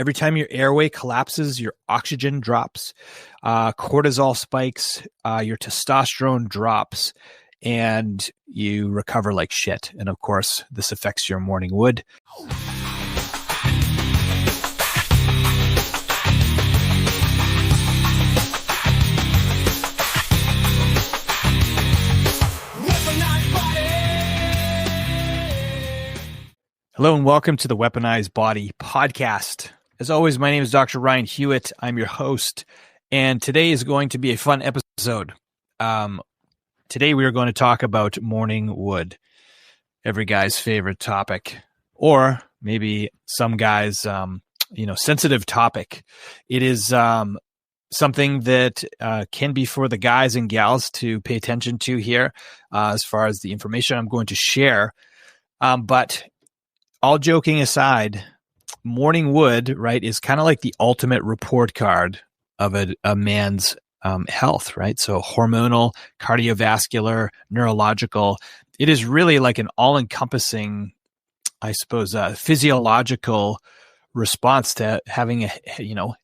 Every time your airway collapses, your oxygen drops, cortisol spikes, your testosterone drops, and you recover like shit. And of course, this affects your morning wood. Hello and welcome to the Weaponized Body podcast. As always, my name is Dr. Ryan Hewitt. I'm your host, and today is going to be a fun episode. Today we are going to talk about morning wood, every guy's favorite topic, or maybe some guys' sensitive topic. It is something that can be for the guys and gals to pay attention to here, as far as the information I'm going to share. But all joking aside, morning wood, right, is kind of like the ultimate report card of a man's health, right? So hormonal, cardiovascular, neurological. It is really like an all-encompassing, I suppose, physiological response to having a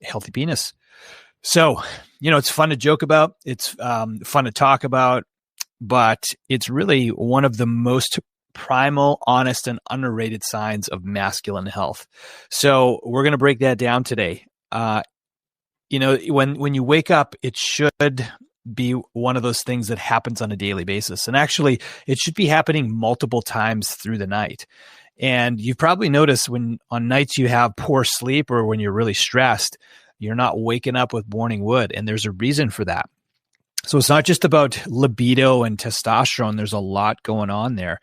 healthy penis. So, it's fun to joke about. It's fun to talk about, but it's really one of the most primal, honest, and underrated signs of masculine health. So we're going to break that down today. When you wake up, it should be one of those things that happens on a daily basis. And actually, it should be happening multiple times through the night. And you've probably noticed when on nights you have poor sleep or when you're really stressed, you're not waking up with morning wood. And there's a reason for that. So it's not just about libido and testosterone. There's a lot going on there.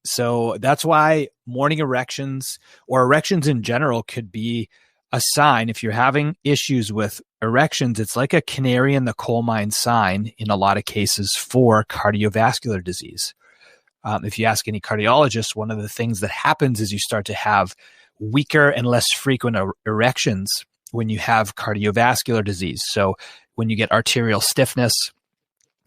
So that's why morning erections or erections in general could be a sign. If you're having issues with erections, it's like a canary in the coal mine sign in a lot of cases for cardiovascular disease. If you ask any cardiologist, one of the things that happens is you start to have weaker and less frequent erections when you have cardiovascular disease. So when you get arterial stiffness,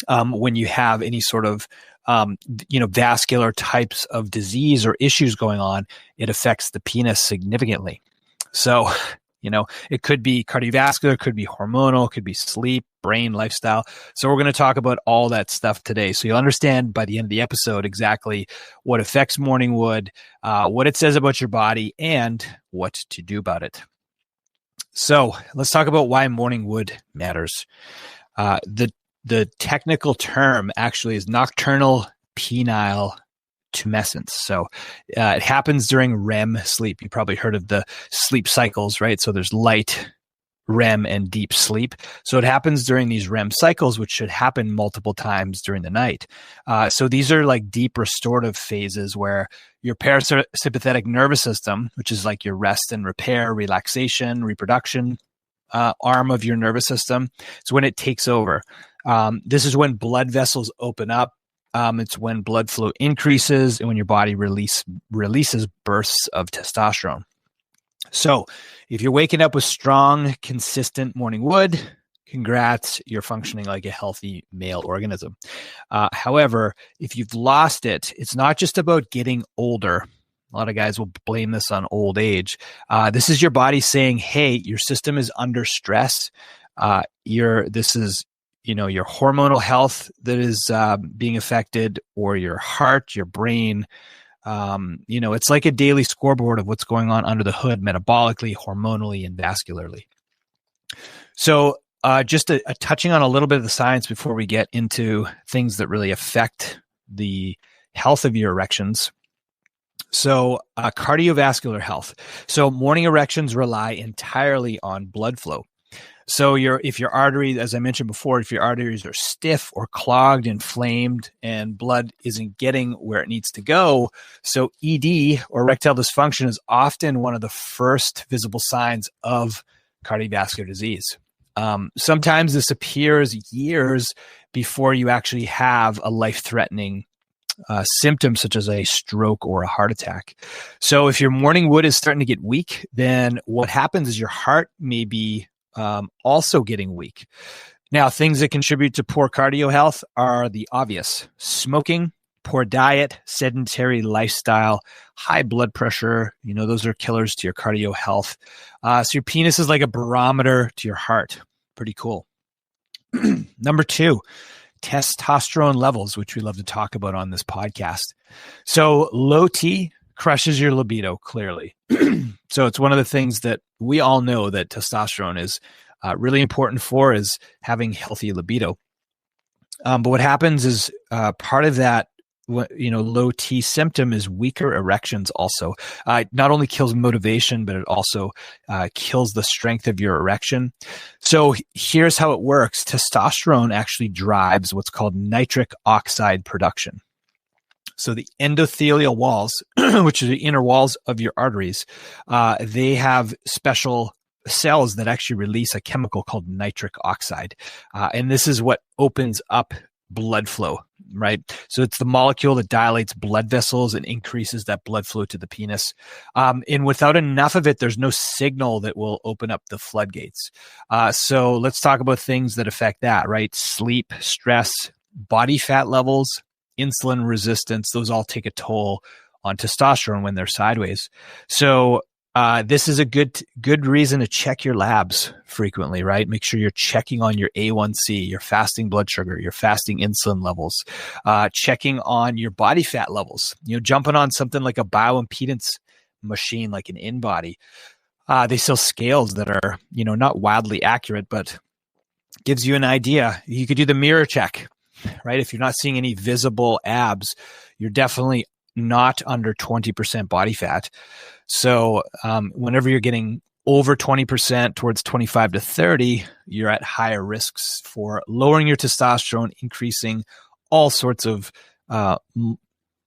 when you have any sort of, vascular types of disease or issues going on, it affects the penis significantly. So, it could be cardiovascular, could be hormonal, could be sleep, brain, lifestyle. So we're going to talk about all that stuff today. So you'll understand by the end of the episode exactly what affects morning wood, what it says about your body, and what to do about it. So let's talk about why morning wood matters. The technical term actually is nocturnal penile tumescence. So it happens during REM sleep. You probably heard of the sleep cycles, right? So there's light, REM, and deep sleep. So it happens during these REM cycles, which should happen multiple times during the night. So these are like deep restorative phases where your parasympathetic nervous system, which is like your rest and repair, relaxation, reproduction arm of your nervous system, it's when it takes over. This is when blood vessels open up. It's when blood flow increases and when your body releases bursts of testosterone. So if you're waking up with strong, consistent morning wood, congrats, you're functioning like a healthy male organism. However, if you've lost it, it's not just about getting older. A lot of guys will blame this on old age. This is your body saying, hey, your system is under stress. This is your hormonal health that is being affected, or your heart, your brain. It's like a daily scoreboard of what's going on under the hood, metabolically, hormonally, and vascularly. So just touching on a little bit of the science before we get into things that really affect the health of your erections. So cardiovascular health. So morning erections rely entirely on blood flow. So if your arteries, as I mentioned before, if your arteries are stiff or clogged, inflamed, and blood isn't getting where it needs to go, so ED or erectile dysfunction is often one of the first visible signs of cardiovascular disease. Sometimes this appears years before you actually have a life-threatening symptom such as a stroke or a heart attack. So if your morning wood is starting to get weak, then what happens is your heart may be also getting weak. Now, things that contribute to poor cardio health are the obvious: smoking, Poor diet, sedentary lifestyle, high blood pressure, those are killers to your cardio health. So your penis is like a barometer to your heart. Pretty cool. Number 2, testosterone levels, which we love to talk about on this podcast. So low T crushes your libido, clearly. So it's one of the things that we all know that testosterone is really important for, is having healthy libido. But what happens is part of that, low T symptom is weaker erections also. It not only kills motivation, but it also kills the strength of your erection. So here's how it works. Testosterone actually drives what's called nitric oxide production. So the endothelial walls, which are the inner walls of your arteries, they have special cells that actually release a chemical called nitric oxide. And this is what opens up blood flow, right? So it's the molecule that dilates blood vessels and increases that blood flow to the penis. And without enough of it, there's no signal that will open up the floodgates. So let's talk about things that affect that, right? Sleep, stress, body fat levels, insulin resistance, those all take a toll on testosterone when they're sideways. So this is a good reason to check your labs frequently, right? Make sure you're checking on your A1C, your fasting blood sugar, your fasting insulin levels, checking on your body fat levels. Jumping on something like a bioimpedance machine, like an InBody. They sell scales that are, not wildly accurate, but gives you an idea. You could do the mirror check, right? If you're not seeing any visible abs, you're definitely not under 20% body fat. So whenever you're getting over 20% towards 25 to 30, you're at higher risks for lowering your testosterone, increasing all sorts of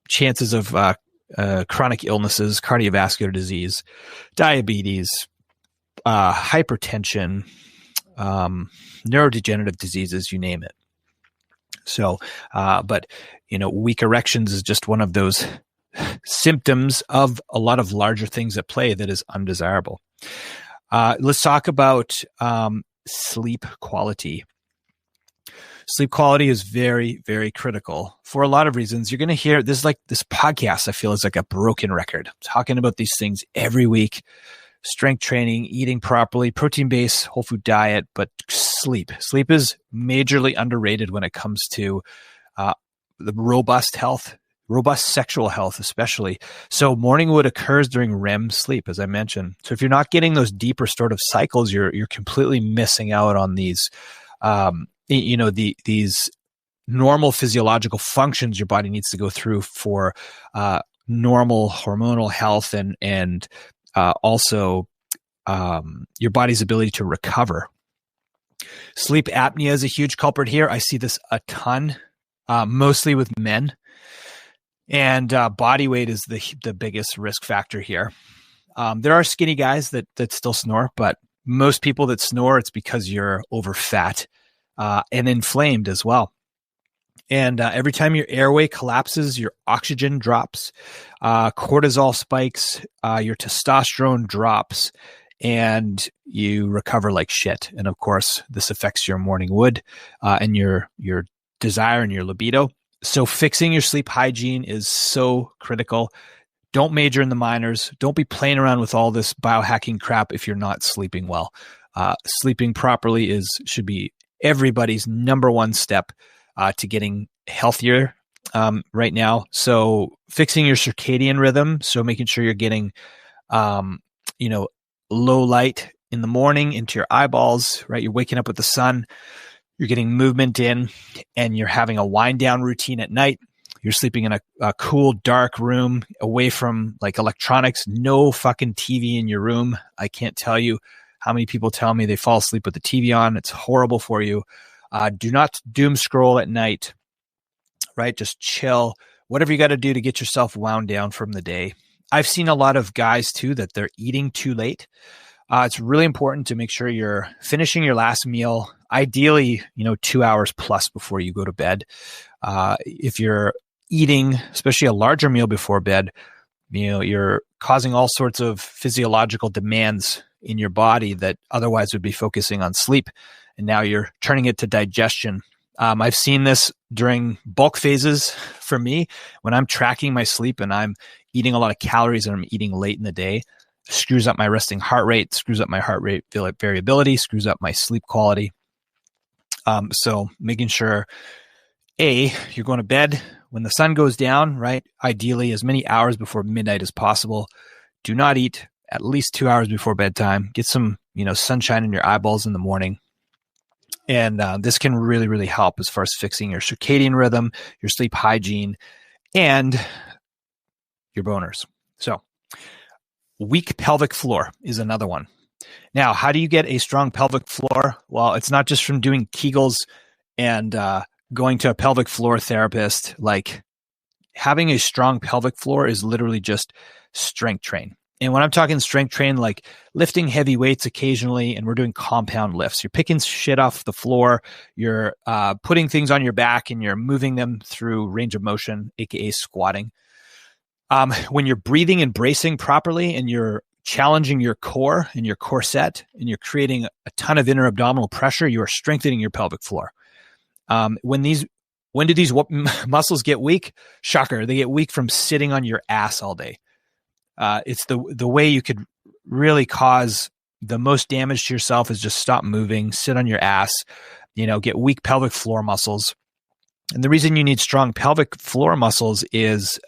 chances of chronic illnesses, cardiovascular disease, diabetes, hypertension, neurodegenerative diseases, you name it. So, but, weak erections is just one of those symptoms of a lot of larger things at play that is undesirable. Let's talk about sleep quality. Sleep quality is very, very critical for a lot of reasons. You're going to hear this, like this podcast, I feel, is like a broken record. I'm talking about these things every week. Strength training, eating properly, protein-based whole food diet, but sleep. Sleep is majorly underrated when it comes to the robust health, robust sexual health especially. So morning wood occurs during REM sleep, as I mentioned. So if you're not getting those deep restorative cycles, you're completely missing out on these, these normal physiological functions your body needs to go through for normal hormonal health and also your body's ability to recover. Sleep apnea is a huge culprit here. I see this a ton, mostly with men. And body weight is the biggest risk factor here. There are skinny guys that still snore, but most people that snore, it's because you're over fat and inflamed as well. And every time your airway collapses, your oxygen drops, cortisol spikes, your testosterone drops, and you recover like shit. And of course, this affects your morning wood and your desire and your libido. So fixing your sleep hygiene is so critical. Don't major in the minors. Don't be playing around with all this biohacking crap if you're not sleeping well. Sleeping properly should be everybody's number one step to getting healthier right now. So fixing your circadian rhythm. So making sure you're getting, low light in the morning into your eyeballs, right? You're waking up with the sun. You're getting movement in, and you're having a wind down routine at night. You're sleeping in a cool, dark room away from like electronics, no fucking TV in your room. I can't tell you how many people tell me they fall asleep with the TV on. It's horrible for you. Do not doom scroll at night, right? Just chill. Whatever you got to do to get yourself wound down from the day. I've seen a lot of guys too that they're eating too late. It's really important to make sure you're finishing your last meal, ideally, 2 hours plus before you go to bed. If you're eating, especially a larger meal before bed, you're causing all sorts of physiological demands in your body that otherwise would be focusing on sleep. And now you're turning it to digestion I've seen this during bulk phases for me when I'm tracking my sleep and I'm eating a lot of calories and I'm eating late in the day. Screws up my resting heart rate, screws up my heart rate variability, screws up my sleep quality. So making sure, you're going to bed when the sun goes down, right? Ideally, as many hours before midnight as possible. Do not eat at least 2 hours before bedtime. Get some, sunshine in your eyeballs in the morning. And this can really, really help as far as fixing your circadian rhythm, your sleep hygiene, and your boners. So weak pelvic floor is another one. Now, how do you get a strong pelvic floor? Well, it's not just from doing Kegels and going to a pelvic floor therapist. Like, having a strong pelvic floor is literally just strength train. And when I'm talking strength train, like lifting heavy weights occasionally, and we're doing compound lifts. You're picking shit off the floor. You're putting things on your back and you're moving them through range of motion, a.k.a. squatting. When you're breathing and bracing properly and you're challenging your core and your corset and you're creating a ton of inner abdominal pressure, you are strengthening your pelvic floor. When do these muscles get weak? Shocker. They get weak from sitting on your ass all day. It's the way you could really cause the most damage to yourself is just stop moving, sit on your ass, get weak pelvic floor muscles. And the reason you need strong pelvic floor muscles is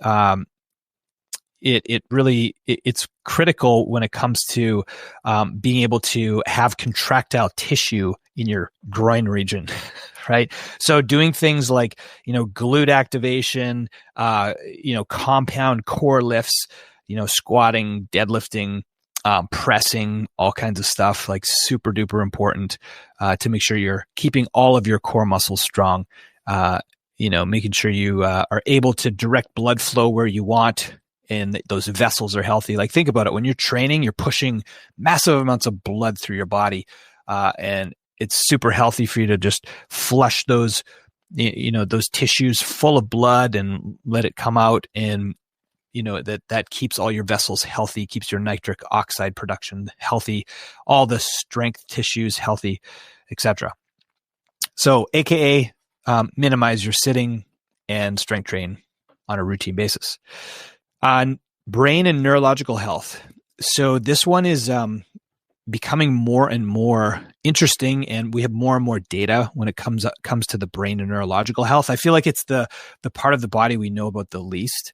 it's critical when it comes to being able to have contractile tissue in your groin region, right? So doing things like, glute activation, compound core lifts, squatting, deadlifting, pressing, all kinds of stuff, like super duper important to make sure you're keeping all of your core muscles strong, making sure you are able to direct blood flow where you want, and those vessels are healthy. Like, think about it. When you're training, you're pushing massive amounts of blood through your body. And it's super healthy for you to just flush those, those tissues full of blood and let it come out. And, that keeps all your vessels healthy, keeps your nitric oxide production healthy, all the strength tissues healthy, etc. So AKA minimize your sitting and strength train on a routine basis. On brain and neurological health. So this one is becoming more and more interesting, and we have more and more data when it comes to the brain and neurological health. I feel like it's the part of the body we know about the least,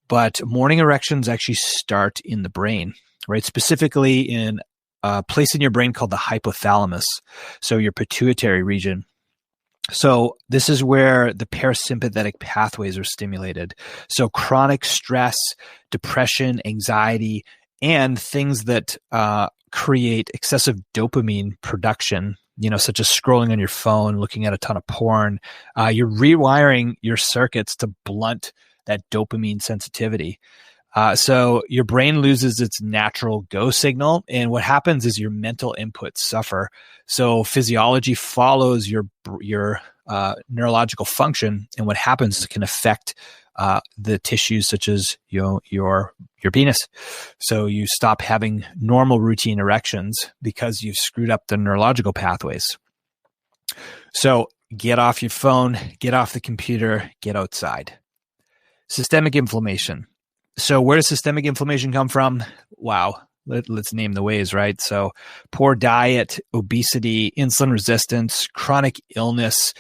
but morning erections actually start in the brain, right? Specifically in a place in your brain called the hypothalamus, so your pituitary region. So this is where the parasympathetic pathways are stimulated. So chronic stress, depression, anxiety, and things that create excessive dopamine production, such as scrolling on your phone, looking at a ton of porn, you're rewiring your circuits to blunt that dopamine sensitivity. So your brain loses its natural go signal, and what happens is your mental inputs suffer. So physiology follows your neurological function, and what happens is it can affect the tissues such as your penis. So you stop having normal routine erections because you've screwed up the neurological pathways. So get off your phone, get off the computer, get outside. Systemic inflammation. So where does systemic inflammation come from? Wow. Let's name the ways, right? So poor diet, obesity, insulin resistance, chronic illness,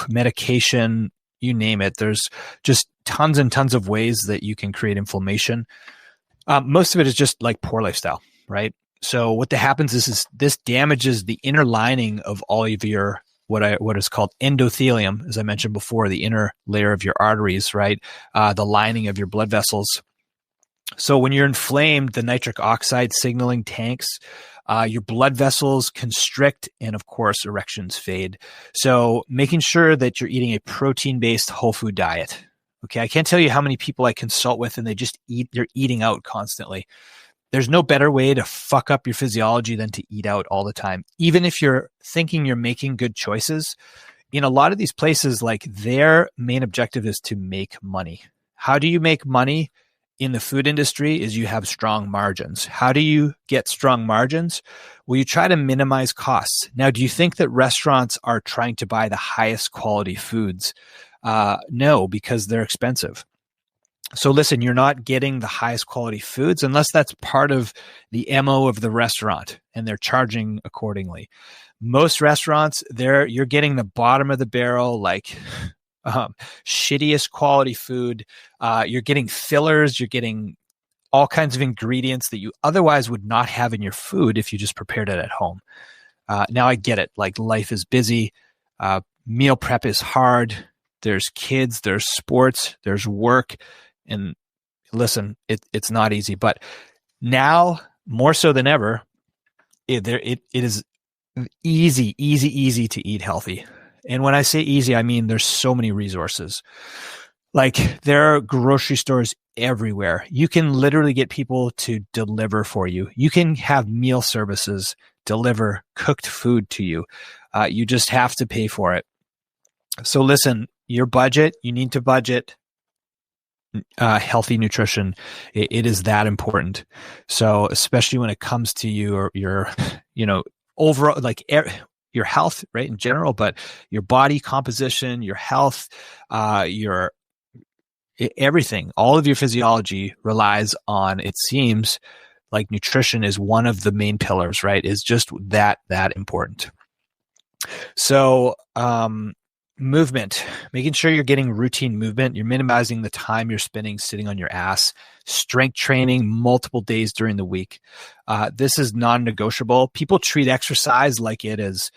medication, you name it. There's just tons and tons of ways that you can create inflammation. Most of it is just like poor lifestyle, right? So what happens is this damages the inner lining of all of your what is called endothelium, as I mentioned before, the inner layer of your arteries, right? The lining of your blood vessels. So when you're inflamed, the nitric oxide signaling tanks, your blood vessels constrict, and of course, erections fade. So making sure that you're eating a protein-based whole food diet. Okay, I can't tell you how many people I consult with and they're eating out constantly. There's no better way to fuck up your physiology than to eat out all the time. Even if you're thinking you're making good choices, in a lot of these places, like, their main objective is to make money. How do you make money? in the food industry is you have strong margins. How do you get strong margins? Well, you try to minimize costs. Now, do you think that restaurants are trying to buy the highest quality foods? No, because they're expensive. So listen, you're not getting the highest quality foods unless that's part of the MO of the restaurant and they're charging accordingly. Most restaurants, you're getting the bottom of the barrel, like shittiest quality food. You're getting fillers. You're getting all kinds of ingredients that you otherwise would not have in your food if you just prepared it at home. Now I get it. Like life is busy. Meal prep is hard. There's kids, there's sports, there's work. And listen, it's not easy. But now more so than ever, it is easy to eat healthy. And when I say easy, I mean there's so many resources. Like there are grocery stores everywhere. You can literally get people to deliver for you. You can have meal services deliver cooked food to you. You just have to pay for it. So listen, your budget, you need to budget healthy nutrition. It is that important. So especially when it comes to your overall, like your health, right, in general, but your body composition, your health, your everything, all of your physiology relies on, it seems like nutrition is one of the main pillars, right? Is just that important. So, movement, making sure you're getting routine movement. You're minimizing the time you're spending sitting on your ass. Strength training multiple days during the week. This is non-negotiable. People treat exercise like it is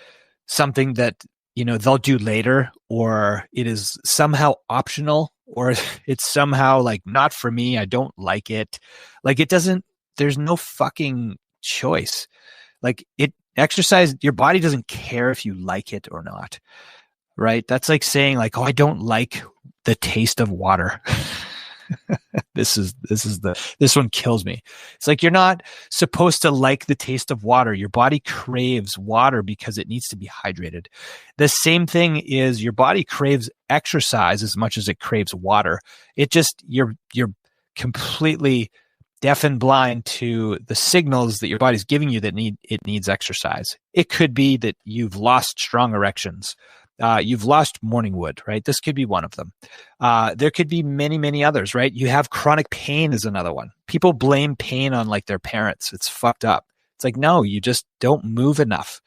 something that, they'll do later, or it is somehow optional, or it's somehow like not for me. I don't like it. Like it doesn't, there's no fucking choice. Like exercise, your body doesn't care if you like it or not. Right? That's like saying like, oh, I don't like the taste of water. This one kills me. It's like, you're not supposed to like the taste of water. Your body craves water because it needs to be hydrated. The same thing is your body craves exercise as much as it craves water. It just, you're completely deaf and blind to the signals that your body's giving you that it needs exercise. It could be that you've lost strong erections. You've lost morning wood, right? This could be one of them. There could be many, many others, right? You have chronic pain is another one. People blame pain on like their parents. It's fucked up. It's like, no, you just don't move enough.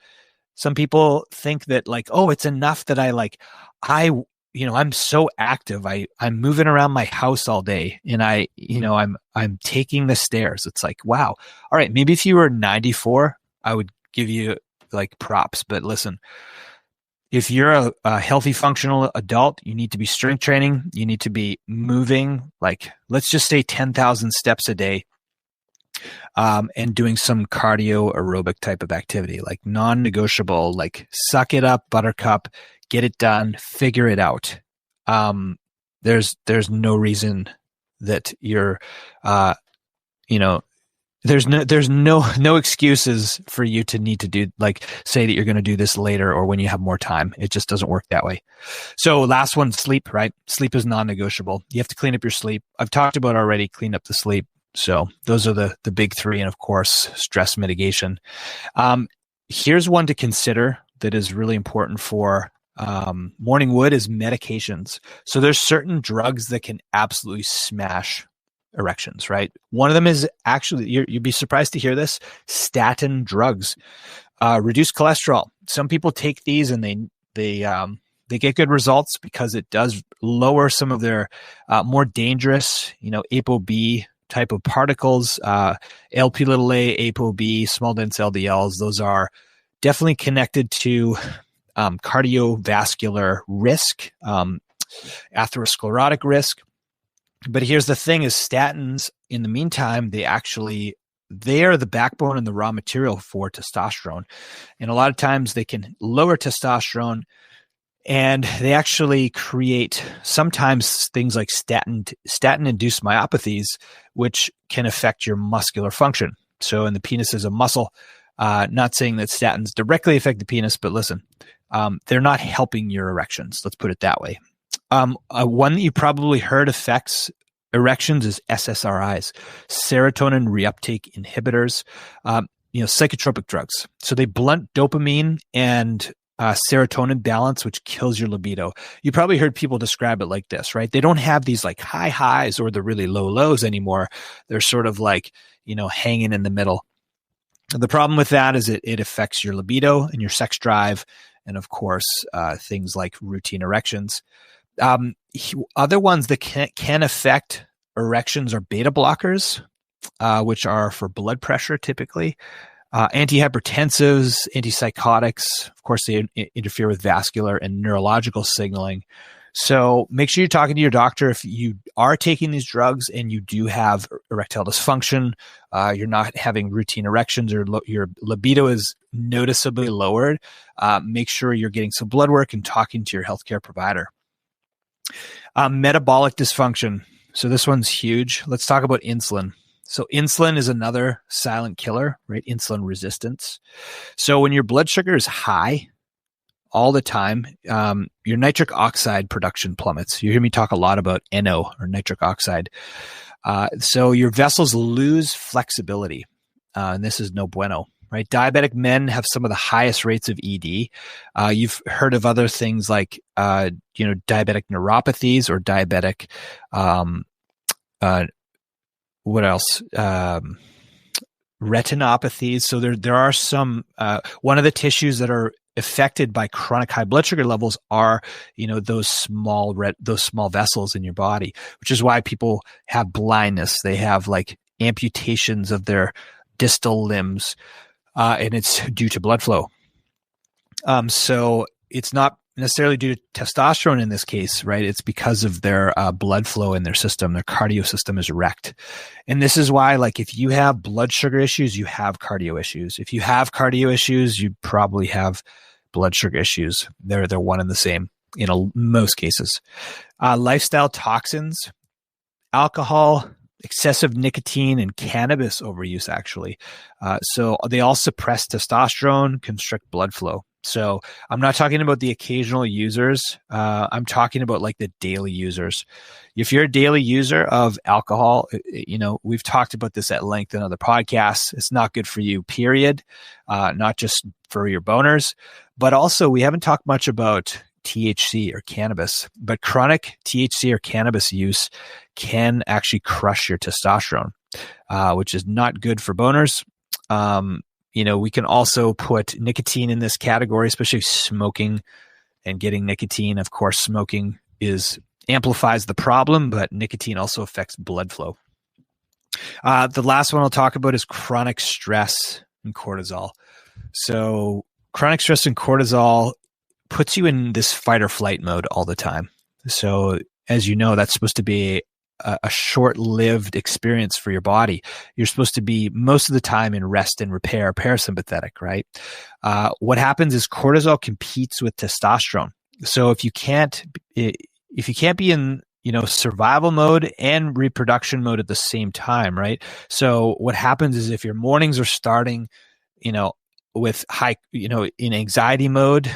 Some people think that like, oh, it's enough that I'm so active. I'm moving around my house all day and I'm taking the stairs. It's like, wow. All right. Maybe if you were 94, I would give you like props, but listen, if you're a healthy, functional adult, you need to be strength training. You need to be moving, like, let's just say 10,000 steps a day, and doing some cardio aerobic type of activity, like non-negotiable, like suck it up, buttercup, get it done, figure it out. There's no reason that you're, there's no excuses for you to need to do, like, say that you're going to do this later or when you have more time. It just doesn't work that way. So last one, sleep, right? Sleep is non-negotiable. You have to clean up your sleep. I've talked about already, clean up the sleep. So those are the big three. And of course, stress mitigation. Here's one to consider that is really important for morning wood is medications. So there's certain drugs that can absolutely smash erections, right? One of them is actually, you'd be surprised to hear this, statin drugs, reduce cholesterol. Some people take these and they get good results because it does lower some of their more dangerous, ApoB type of particles, Lp(a), ApoB, small dense LDLs. Those are definitely connected to cardiovascular risk, atherosclerotic risk. But here's the thing is statins, in the meantime, they are the backbone and the raw material for testosterone. And a lot of times they can lower testosterone and they actually create sometimes things like statin-induced myopathies, which can affect your muscular function. So, and the penis is a muscle, not saying that statins directly affect the penis, but listen, they're not helping your erections. Let's put it that way. One that you probably heard affects Erections is SSRIs, serotonin reuptake inhibitors, psychotropic drugs. So they blunt dopamine and serotonin balance, which kills your libido. You probably heard people describe it like this, right? They don't have these like high highs or the really low lows anymore. They're sort of like, hanging in the middle. The problem with that is it affects your libido and your sex drive, and of course, things like routine erections. Other ones that can affect erections are beta blockers, which are for blood pressure typically. Antihypertensives, antipsychotics, of course, they interfere with vascular and neurological signaling. So make sure you're talking to your doctor if you are taking these drugs and you do have erectile dysfunction, you're not having routine erections, or your libido is noticeably lowered. Make sure you're getting some blood work and talking to your healthcare provider. Metabolic dysfunction. So this one's huge. Let's talk about insulin. So insulin is another silent killer, right? Insulin resistance. So when your blood sugar is high all the time, your nitric oxide production plummets. You hear me talk a lot about NO, or nitric oxide. So your vessels lose flexibility, and this is no bueno, right? Diabetic men have some of the highest rates of ED. You've heard of other things like, diabetic neuropathies or diabetic, what else? Retinopathies. So there are some, one of the tissues that are affected by chronic high blood sugar levels are, those small vessels in your body, which is why people have blindness. They have like amputations of their distal limbs, and it's due to blood flow. So it's not necessarily due to testosterone in this case, right? It's because of their blood flow in their system. Their cardio system is wrecked. And this is why, like, if you have blood sugar issues, you have cardio issues. If you have cardio issues, you probably have blood sugar issues. They're one and the same in most cases. Lifestyle toxins, alcohol, excessive nicotine, and cannabis overuse, actually. So they all suppress testosterone, constrict blood flow. So I'm not talking about the occasional users. I'm talking about like the daily users. If you're a daily user of alcohol, we've talked about this at length in other podcasts. It's not good for you, period. Not just for your boners, but also we haven't talked much about THC or cannabis, but chronic THC or cannabis use can actually crush your testosterone, which is not good for boners. We can also put nicotine in this category, especially smoking and getting nicotine. Of course, smoking amplifies the problem, but nicotine also affects blood flow. The last one I'll talk about is chronic stress and cortisol. So chronic stress and cortisol puts you in this fight or flight mode all the time. So as you know, that's supposed to be a short-lived experience for your body. You're supposed to be most of the time in rest and repair, parasympathetic, right? What happens is cortisol competes with testosterone. So if you can't be in survival mode and reproduction mode at the same time, right? So what happens is if your mornings are starting, with high, in anxiety mode,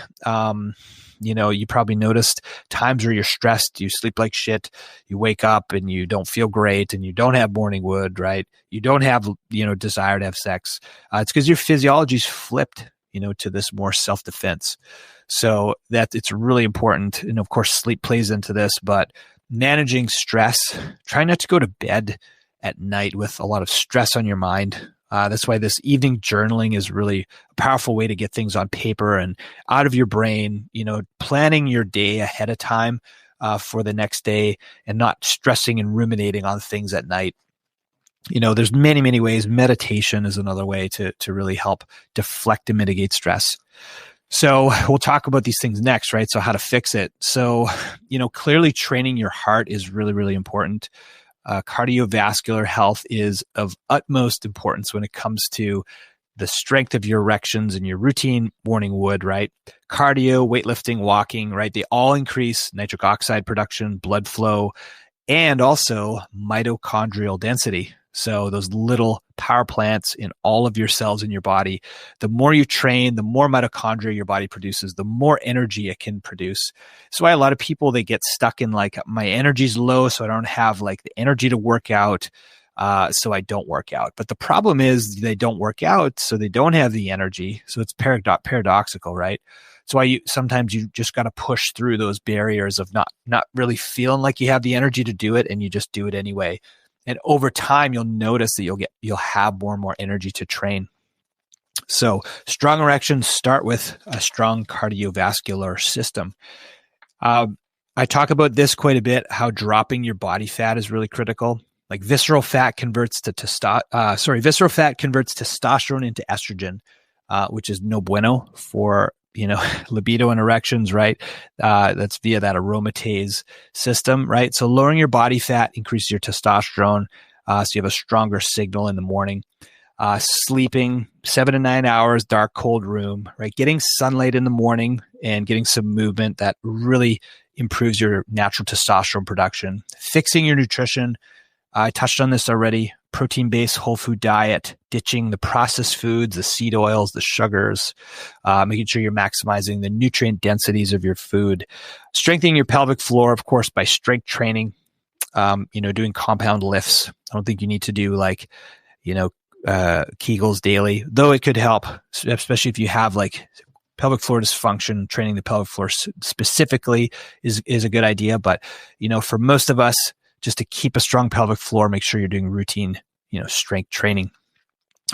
you probably noticed times where you're stressed, you sleep like shit, you wake up and you don't feel great and you don't have morning wood, right? You don't have, desire to have sex. It's because your physiology's flipped, to this more self-defense. So that it's really important. And of course, sleep plays into this, but managing stress, try not to go to bed at night with a lot of stress on your mind. That's why this evening journaling is really a powerful way to get things on paper and out of your brain, planning your day ahead of time for the next day and not stressing and ruminating on things at night. There's many, many ways. Meditation is another way to really help deflect and mitigate stress. So we'll talk about these things next, right? So how to fix it. So, clearly training your heart is really, really important. Cardiovascular health is of utmost importance when it comes to the strength of your erections and your routine morning wood, right? Cardio, weightlifting, walking, right? They all increase nitric oxide production, blood flow, and also mitochondrial density. So those little power plants in all of your cells in your body, the more you train, the more mitochondria your body produces, the more energy it can produce. That's why a lot of people, they get stuck in like, my energy's low, so I don't have like the energy to work out. So I don't work out. But the problem is they don't work out, so they don't have the energy. So it's paradoxical, right? That's why sometimes you just got to push through those barriers of not really feeling like you have the energy to do it, and you just do it anyway. And over time, you'll notice that you'll have more and more energy to train. So strong erections start with a strong cardiovascular system. I talk about this quite a bit, how dropping your body fat is really critical. Like visceral fat converts testosterone into estrogen, which is no bueno for libido and erections, right? That's via that aromatase system, right? So lowering your body fat increases your testosterone, so you have a stronger signal in the morning. Sleeping 7 to 9 hours, dark, cold room, right? Getting sunlight in the morning and getting some movement, that really improves your natural testosterone production. Fixing your nutrition. I touched on this already. Protein-based whole food diet, ditching the processed foods, the seed oils, the sugars, making sure you're maximizing the nutrient densities of your food. Strengthening your pelvic floor, of course, by strength training, doing compound lifts. I don't think you need to do Kegels daily, though it could help, especially if you have like pelvic floor dysfunction. Training the pelvic floor specifically is a good idea. But, for most of us, just to keep a strong pelvic floor, make sure you're doing routine, strength training.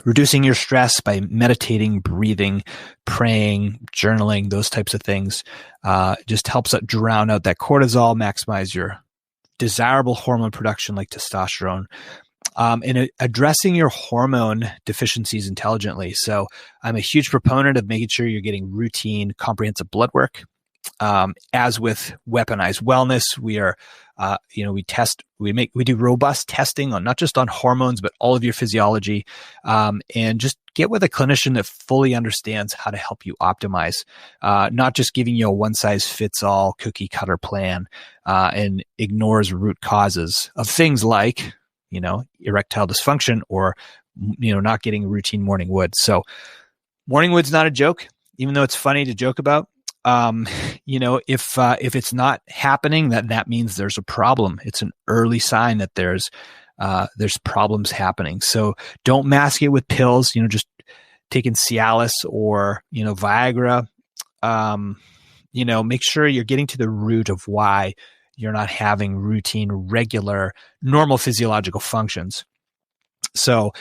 Reducing your stress by meditating, breathing, praying, journaling, those types of things, just helps drown out that cortisol, maximize your desirable hormone production like testosterone. And addressing your hormone deficiencies intelligently. So I'm a huge proponent of making sure you're getting routine, comprehensive blood work. As with weaponized wellness, we are, we do robust testing on not just on hormones, but all of your physiology, and just get with a clinician that fully understands how to help you optimize, not just giving you a one size fits all cookie cutter plan, and ignores root causes of things like, erectile dysfunction or, not getting routine morning wood. So morning wood's not a joke, even though it's funny to joke about. If it's not happening, that means there's a problem. It's an early sign that there's problems happening. So don't mask it with pills, just taking Cialis or, Viagra. Make sure you're getting to the root of why you're not having routine, regular, normal physiological functions. So,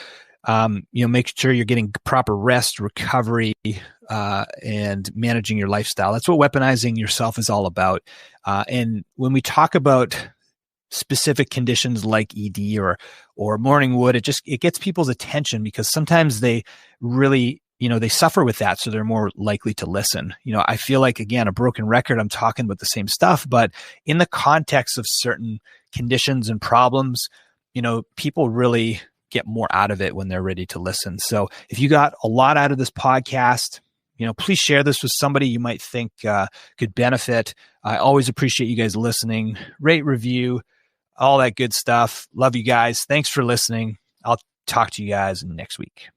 make sure you're getting proper rest, recovery, and managing your lifestyle. That's what weaponizing yourself is all about. And when we talk about specific conditions like ED or morning wood, it gets people's attention because sometimes they really, they suffer with that. So they're more likely to listen. I feel like, again, a broken record, I'm talking about the same stuff, but in the context of certain conditions and problems, people really get more out of it when they're ready to listen. So if you got a lot out of this podcast, please share this with somebody you might think could benefit. I always appreciate you guys listening. Rate, review, all that good stuff. Love you guys. Thanks for listening. I'll talk to you guys next week.